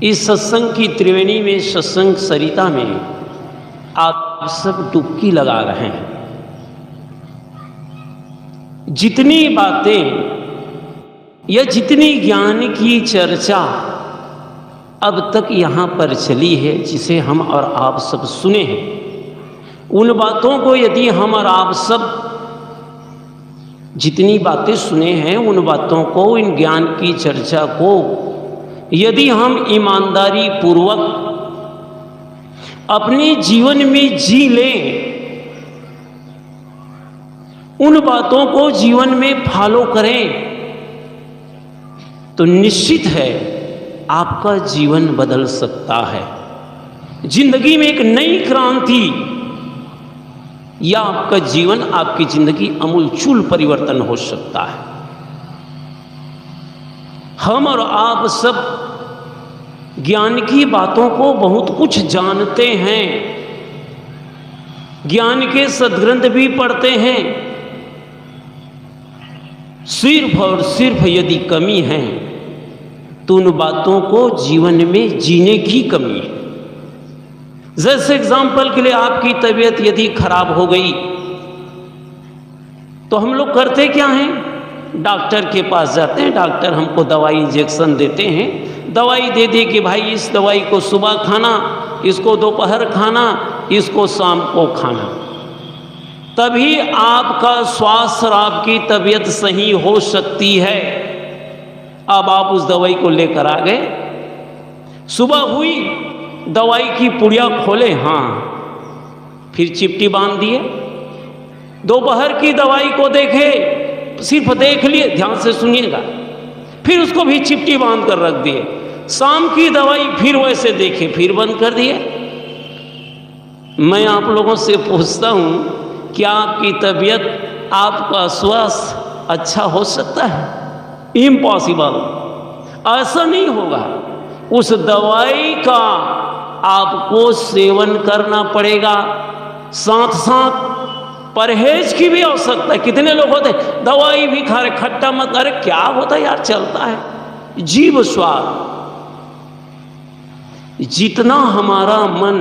इस सत्संग की त्रिवेणी में, सत्संग सरिता में आप सब डुबकी लगा रहे हैं। जितनी बातें या जितनी ज्ञान की चर्चा अब तक यहाँ पर चली है, जिसे हम और आप सब सुने हैं, उन बातों को यदि हम और आप सब जितनी बातें सुने हैं, उन बातों को, इन ज्ञान की चर्चा को यदि हम ईमानदारी पूर्वक अपने जीवन में जी लें, उन बातों को जीवन में फॉलो करें, तो निश्चित है आपका जीवन बदल सकता है। जिंदगी में एक नई क्रांति या आपका जीवन, आपकी जिंदगी अमूलचूल परिवर्तन हो सकता है। हम और आप सब ज्ञान की बातों को बहुत कुछ जानते हैं, ज्ञान के सद्ग्रंथ भी पढ़ते हैं। सिर्फ और सिर्फ यदि कमी है तो उन बातों को जीवन में जीने की कमी है। जैसे एग्जाम्पल के लिए, आपकी तबीयत यदि खराब हो गई तो हम लोग करते क्या हैं? डॉक्टर के पास जाते हैं, डॉक्टर हमको दवाई इंजेक्शन देते हैं, दवाई दे दे कि भाई इस दवाई को सुबह खाना, इसको दोपहर खाना, इसको शाम को खाना, तभी आपका स्वास्थ्य और आपकी तबीयत सही हो सकती है। अब आप उस दवाई को लेकर आ गए, सुबह हुई, दवाई की पुड़िया खोले, हाँ, फिर चिपटी बांध दिए। दोपहर की दवाई को देखे, सिर्फ देख लिए, ध्यान से सुनिएगा, फिर उसको भी चिपटी बांध कर रख दिए। शाम की दवाई फिर वैसे देखे, फिर बंद कर दिए। मैं आप लोगों से पूछता हूं, क्या आपकी तबीयत, आपका स्वास्थ्य अच्छा हो सकता है? इम्पॉसिबल, ऐसा नहीं होगा। उस दवाई का आपको सेवन करना पड़ेगा, साथ साथ परहेज की भी आवश्यकता है। कितने लोग होते हैं दवाई भी खा रहे, खट्टा मत, अरे क्या होता है यार, चलता है। जीव स्वाद, जितना हमारा मन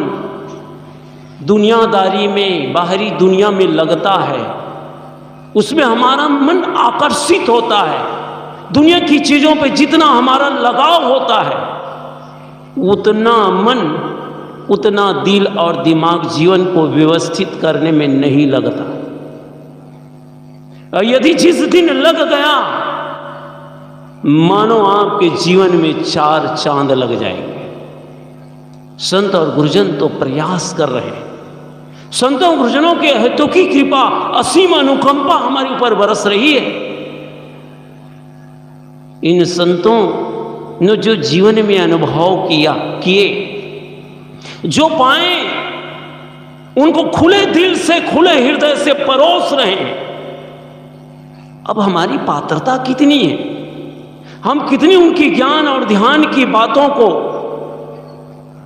दुनियादारी में, बाहरी दुनिया में लगता है, उसमें हमारा मन आकर्षित होता है। दुनिया की चीजों पे जितना हमारा लगाव होता है, उतना मन, उतना दिल और दिमाग जीवन को व्यवस्थित करने में नहीं लगता। और यदि जिस दिन लग गया, मानो आपके जीवन में 4 चांद लग जाएंगे। संत और गुरुजन तो प्रयास कर रहे हैं, संतों गुरुजनों के हितों की कृपा, असीम अनुकंपा हमारे ऊपर बरस रही है। इन संतों ने जो जीवन में अनुभव किए, जो पाए, उनको खुले दिल से, खुले हृदय से परोस रहे हैं। अब हमारी पात्रता कितनी है, हम कितनी उनकी ज्ञान और ध्यान की बातों को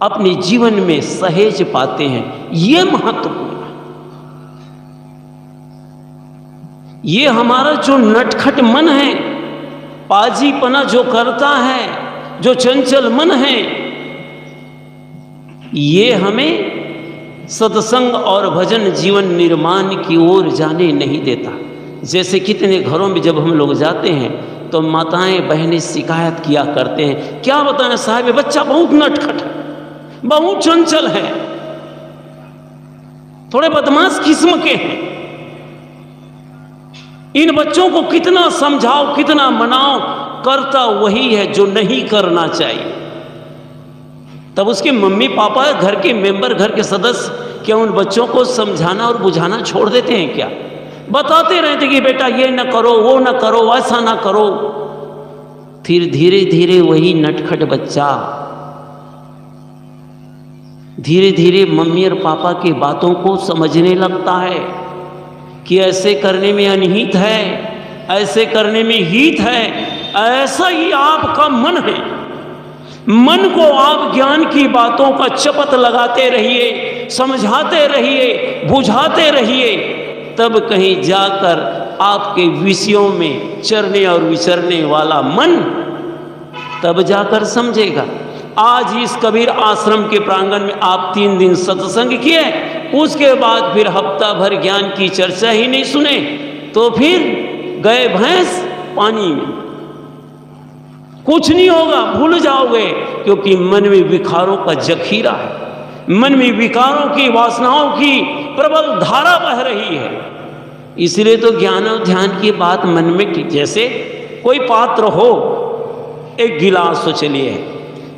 अपने जीवन में सहेज पाते हैं, ये महत्वपूर्ण है। ये हमारा जो नटखट मन है, पाजीपना जो करता है, जो चंचल मन है, ये हमें सत्संग और भजन जीवन निर्माण की ओर जाने नहीं देता। जैसे कितने घरों में जब हम लोग जाते हैं तो माताएं बहनें शिकायत किया करते हैं, क्या बताएं साहब, बच्चा बहुत नटखट है, बहुत चंचल है, थोड़े बदमाश किस्म के हैं। इन बच्चों को कितना समझाओ, कितना मनाओ, करता वही है जो नहीं करना चाहिए। तब उसके मम्मी पापा, घर के मेंबर, घर के सदस्य क्या उन बच्चों को समझाना और बुझाना छोड़ देते हैं क्या? बताते रहते कि बेटा ये ना करो, वो ना करो, ऐसा ना करो। फिर धीरे धीरे वही नटखट बच्चा धीरे धीरे मम्मी और पापा की बातों को समझने लगता है कि ऐसे करने में अनहित है, ऐसे करने में हित है। ऐसा ही आपका मन है। मन को आप ज्ञान की बातों का चपत लगाते रहिए, समझाते रहिए, बुझाते रहिए, तब कहीं जाकर आपके विषयों में चरने और विचरने वाला मन तब जाकर समझेगा। आज इस कबीर आश्रम के प्रांगण में आप 3 दिन सत्संग किए, उसके बाद फिर हफ्ता भर ज्ञान की चर्चा ही नहीं सुने, तो फिर गए भैंस पानी में। कुछ नहीं होगा, भूल जाओगे, क्योंकि मन में विकारों का जखीरा है, मन में विकारों की वासनाओं की प्रबल धारा बह रही है। इसलिए तो ज्ञान और ध्यान की बात मन में, जैसे कोई पात्र हो, एक गिलास, तो चलिए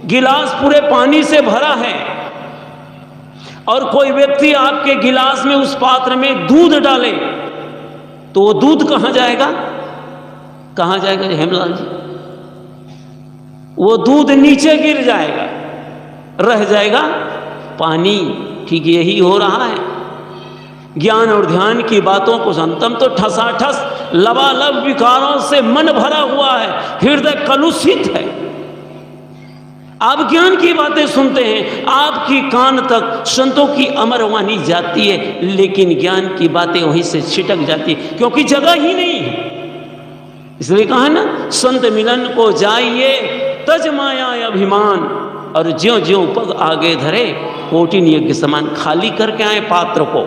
गिलास पूरे पानी से भरा है और कोई व्यक्ति आपके गिलास में, उस पात्र में दूध डाले, तो वो दूध कहां जाएगा? कहां जाएगा हेमलाल जी? वो दूध नीचे गिर जाएगा, रह जाएगा पानी। ठीक यही हो रहा है ज्ञान और ध्यान की बातों को अंतम तो ठसाठस लबालब विकारों से मन भरा हुआ है, हृदय कलुषित है। आप ज्ञान की बातें सुनते हैं, आपकी कान तक संतों की अमरवाणी जाती है, लेकिन ज्ञान की बातें वहीं से छिटक जाती है, क्योंकि जगह ही नहीं है। इसलिए कहा ना, संत मिलन को जाइए तज माया अभिमान, और ज्यों ज्यों पग आगे धरे कोटिन यज्ञ समान, खाली करके आए पात्र को।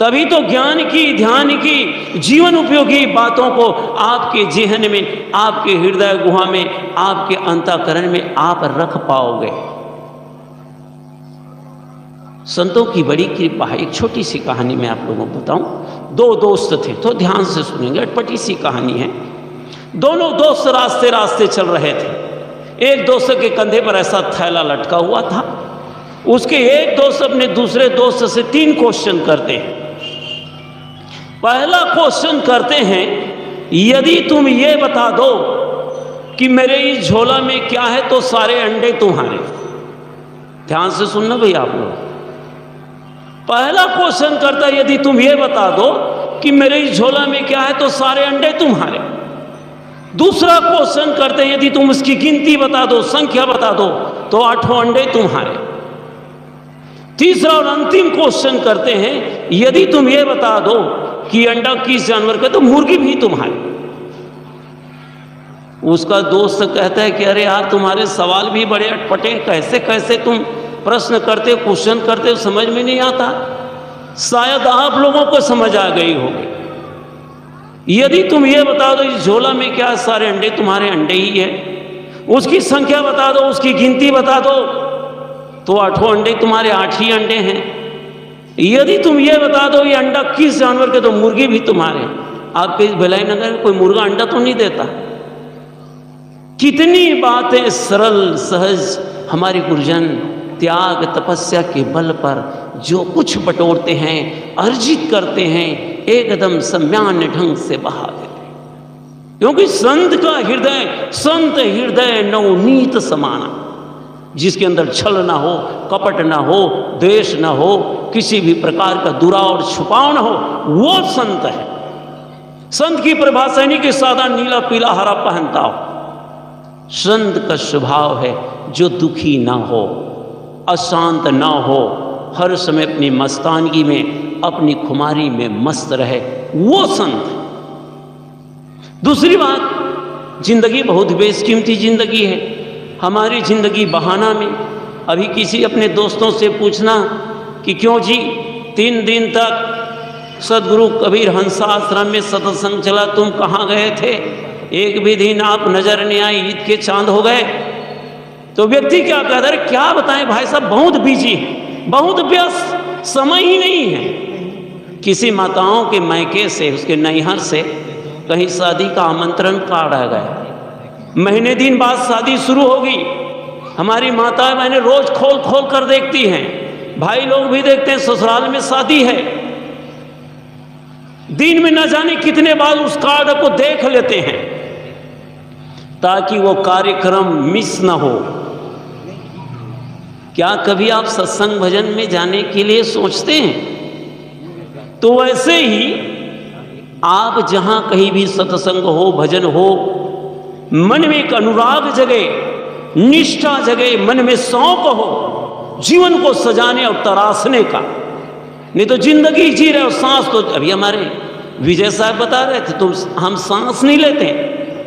तभी तो ज्ञान की, ध्यान की, जीवन उपयोगी बातों को आपके जेहन में, आपके हृदय गुहा में, आपके अंतःकरण में आप रख पाओगे। संतों की बड़ी कृपा है। एक छोटी सी कहानी मैं आप लोगों को बताऊं। 2 दोस्त थे, तो ध्यान से सुनेंगे, अटपटी सी कहानी है। दोनों दोस्त रास्ते रास्ते चल रहे थे। एक दोस्त के कंधे पर ऐसा थैला लटका हुआ था। उसके एक दोस्त अपने दूसरे दोस्त से 3 क्वेश्चन करते हैं। पहला क्वेश्चन करते हैं, यदि तुम ये बता दो कि मेरे इस झोला में क्या है तो सारे अंडे तुम्हारे। ध्यान से सुनना भैया आप लोग। पहला क्वेश्चन करता है, यदि तुम ये बता दो कि मेरे इस झोला में क्या है तो सारे अंडे तुम्हारे। दूसरा क्वेश्चन करते हैं, यदि तुम उसकी गिनती बता दो, संख्या बता दो, तो 8 अंडे तुम्हारे। तीसरा और अंतिम क्वेश्चन करते हैं, यदि तुम ये बता दो कि अंडा किस जानवर का, तो मुर्गी भी तुम्हारी। उसका दोस्त कहता है कि अरे यार, तुम्हारे सवाल भी बड़े अटपटे, कैसे कैसे तुम प्रश्न करते हो, क्वेश्चन करते हो, समझ में नहीं आता। शायद आप लोगों को समझ आ गई होगी। यदि तुम ये बता दो इस झोला में क्या, सारे अंडे तुम्हारे अंडे ही है। उसकी संख्या बता दो, उसकी गिनती बता दो, तो 8 अंडे तुम्हारे, 8 ही अंडे हैं। यदि तुम ये बता दो ये अंडा किस जानवर के, तो मुर्गी भी तुम्हारे। आपके इस भिलाई नगर में कोई मुर्गा अंडा तो नहीं देता। कितनी बातें सरल सहज हमारे गुरुजन त्याग तपस्या के बल पर जो कुछ बटोरते हैं, अर्जित करते हैं, एकदम सम्मान्य ढंग से बहा देते हैं। क्योंकि संत का हृदय, संत हृदय नवनीत समाना, जिसके अंदर छल ना हो, कपट ना हो, द्वेष ना हो, किसी भी प्रकार का दुराव और छुपाव ना हो, वो संत है। संत की परिभाषा नहीं कि सादा नीला पीला हरा पहनता हो। संत का स्वभाव है जो दुखी ना हो, अशांत ना हो, हर समय अपनी मस्तानगी में, अपनी खुमारी में मस्त रहे, वो संत। दूसरी बात, जिंदगी बहुत बेशकीमती जिंदगी है। हमारी जिंदगी बहाना में। अभी किसी अपने दोस्तों से पूछना कि क्यों जी 3 दिन तक सदगुरु कबीर हंसाश्रम में सत्संग चला, तुम कहाँ गए थे? एक भी दिन आप नजर नहीं आए, ईद के चांद हो गए। तो व्यक्ति क्या कहता है, क्या बताएं भाई साहब, बहुत बिजी है, बहुत व्यस्त, समय ही नहीं है। किसी माताओं के मैके से, उसके नैहर से कहीं शादी का आमंत्रण कार्ड आ गया। महीने दिन बाद शादी शुरू होगी। हमारी माताएं बहनें रोज खोल खोल कर देखती हैं, भाई लोग भी देखते हैं, ससुराल में शादी है। दिन में न जाने कितने बार उस कार्ड को देख लेते हैं ताकि वो कार्यक्रम मिस ना हो। क्या कभी आप सत्संग भजन में जाने के लिए सोचते हैं? तो वैसे ही आप जहां कहीं भी सत्संग हो, भजन हो, मन में एक अनुराग जगे, निष्ठा जगे, मन में शौक हो जीवन को सजाने और तराशने का। नहीं तो जिंदगी जी रहे हो, सांस तो अभी हमारे विजय साहब बता रहे थे, तुम हम सांस नहीं लेते।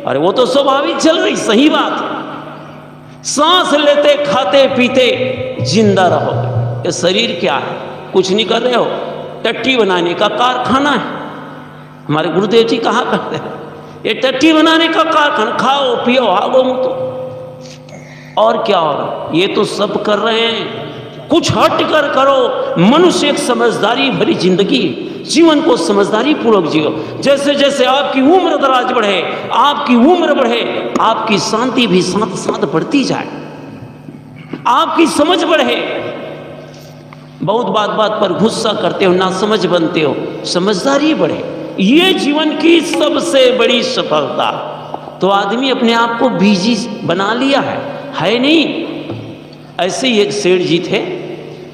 अरे वो तो स्वाभाविक चल रही, सही बात है। सांस लेते खाते पीते जिंदा रहोगे। ये शरीर क्या है? कुछ नहीं कर रहे हो, टट्टी बनाने का कारखाना है। हमारे गुरुदेव जी कहा करते हैं, ये टट्टी बनाने का कारखाना, खाओ पियो हागो मुतो, और क्या हो रहा? ये तो सब कर रहे हैं, कुछ हट कर करो। मनुष्य एक समझदारी भरी जिंदगी, जीवन को समझदारी पूर्वक जियो। जैसे जैसे आपकी उम्र दराज बढ़े, आपकी उम्र बढ़े, आपकी शांति भी साथ साथ बढ़ती जाए, आपकी समझ बढ़े। बहुत बात बात पर गुस्सा करते हो, ना समझ बनते हो, समझदारी बढ़े। ये जीवन की सबसे बड़ी सफलता। तो आदमी अपने आप को बिजी बना लिया है नहीं। ऐसे ही एक सेठ जी थे,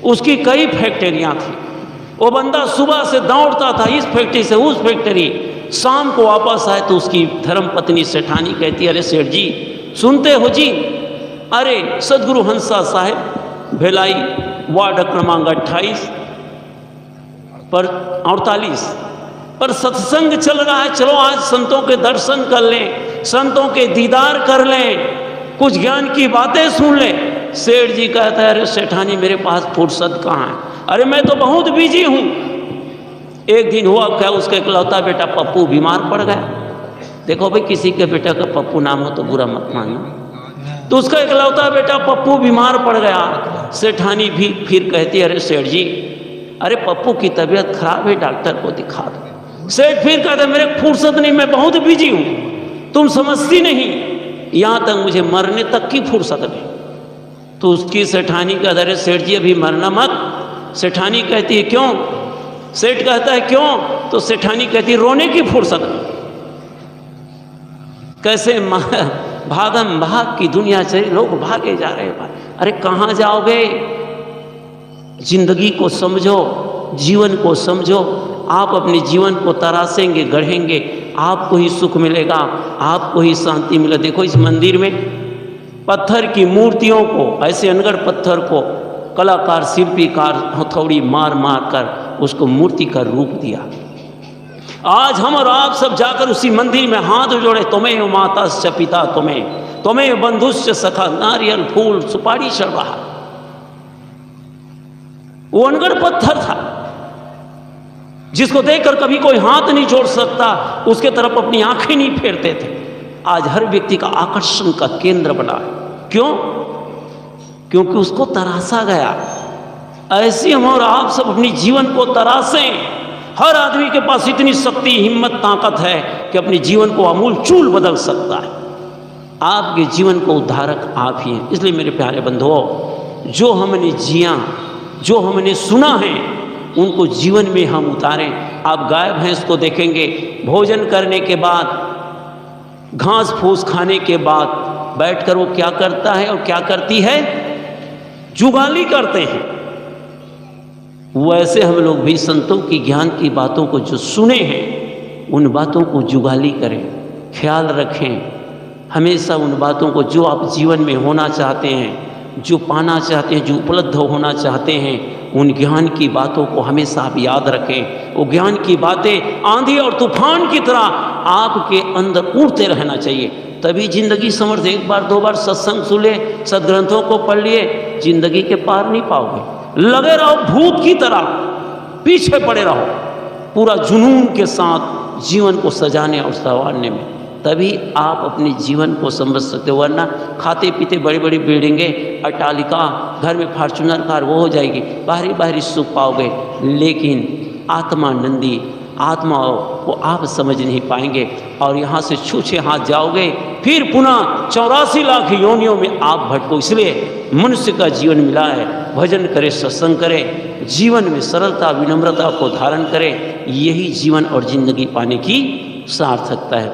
उसकी कई फैक्ट्रियां थी। वो बंदा सुबह से दौड़ता था इस फैक्ट्री से उस फैक्ट्री, शाम को वापस आए तो उसकी धर्म पत्नी सेठानी कहती, अरे सेठ जी सुनते हो जी, अरे सदगुरु हंसा साहब भिलाई वार्ड क्रमांक 28 पर 48 पर सत्संग चल रहा है, चलो आज संतों के दर्शन कर लें, संतों के दीदार कर लें, कुछ ज्ञान की बातें सुन लें। सेठ जी कहता है, अरे सेठानी मेरे पास फुर्सत कहाँ है, अरे मैं तो बहुत बिजी हूँ। एक दिन हुआ क्या, उसका इकलौता बेटा पप्पू बीमार पड़ गया। देखो भाई, किसी के बेटा का पप्पू नाम हो तो बुरा मत मानना। तो उसका इकलौता बेटा पप्पू बीमार पड़ गया। सेठानी भी फिर कहती है, अरे सेठ जी, अरे पप्पू की तबीयत खराब है, डॉक्टर को दिखा दो। सेठ फिर कहता है, मेरे फुर्सत नहीं, मैं बहुत बिजी हूँ, तुम समझती नहीं, यहाँ तक मुझे मरने तक की फुर्सत नहीं। तो उसकी सेठानी कहता है, सेठ जी अभी मरना मत। सेठानी कहती है क्यों? सेठ कहता है क्यों? तो सेठानी कहती है, रोने की फुर्सत नहीं। कैसे भागम भाग की दुनिया चली, लोग भागे जा रहे हैं। अरे कहाँ जाओगे? जिंदगी को समझो, जीवन को समझो। आप अपने जीवन को तरासेंगे, गढ़ेंगे, आपको ही सुख मिलेगा, आपको ही शांति मिलेगा। देखो इस मंदिर में पत्थर की मूर्तियों को, ऐसे अनगढ़ पत्थर को कलाकार शिल्पीकार हथौड़ी मार मार कर उसको मूर्ति का रूप दिया। आज हम और आप सब जाकर उसी मंदिर में हाथ जोड़े, तुम्हें माता पिता तुम्हें बंधुश्च सखा, नारियल फूल सुपारी चढ़ रहा। वो अनगढ़ पत्थर था जिसको देखकर कभी कोई हाथ नहीं जोड़ सकता, उसके तरफ अपनी आंखें नहीं फेरते थे। आज हर व्यक्ति का आकर्षण का केंद्र बना है। क्यों? क्योंकि उसको तरासा गया। ऐसे हम और आप सब अपनी जीवन को तरासें। हर आदमी के पास इतनी शक्ति, हिम्मत, ताकत है कि अपने जीवन को आमूल चूल बदल सकता है। आपके जीवन को उद्धारक आप ही हैं। इसलिए मेरे प्यारे बंधुओं, जो हमने जिया, जो हमने सुना है, उनको जीवन में हम उतारें। आप गाय भैंस को देखेंगे, भोजन करने के बाद, घास फूस खाने के बाद बैठकर वो क्या करता है और क्या करती है? जुगाली करते हैं। वैसे हम लोग भी संतों की ज्ञान की बातों को जो सुने हैं, उन बातों को जुगाली करें, ख्याल रखें। हमेशा उन बातों को, जो आप जीवन में होना चाहते हैं, जो पाना चाहते हैं, जो उपलब्ध होना चाहते हैं, उन ज्ञान की बातों को हमेशा आप याद रखें। वो ज्ञान की बातें आंधी और तूफान की तरह आपके अंदर उड़ते रहना चाहिए, तभी जिंदगी समर्थ। एक बार दो बार सत्संग सुन ले, सदग्रंथों को पढ़ लिए, जिंदगी के पार नहीं पाओगे। लगे रहो भूत की तरह, पीछे पड़े रहो, पूरा जुनून के साथ जीवन को सजाने और संवारने में, तभी आप अपने जीवन को समझ सकते हो। वरना खाते पीते बड़ी बड़ी बिल्डिंगें, अट्टालिका, घर में फॉर्चूनर कार, वो हो जाएगी, बाहरी बाहरी सुख पाओगे, लेकिन आत्मानंदी आत्मा को आप समझ नहीं पाएंगे। और यहाँ से छूछे हाथ जाओगे, फिर पुनः 84 लाख योनियों में आप भटको। इसलिए मनुष्य का जीवन मिला है, भजन करे, सत्संग करे, जीवन में सरलता विनम्रता को धारण करे। यही जीवन और जिंदगी पाने की सार्थकता है।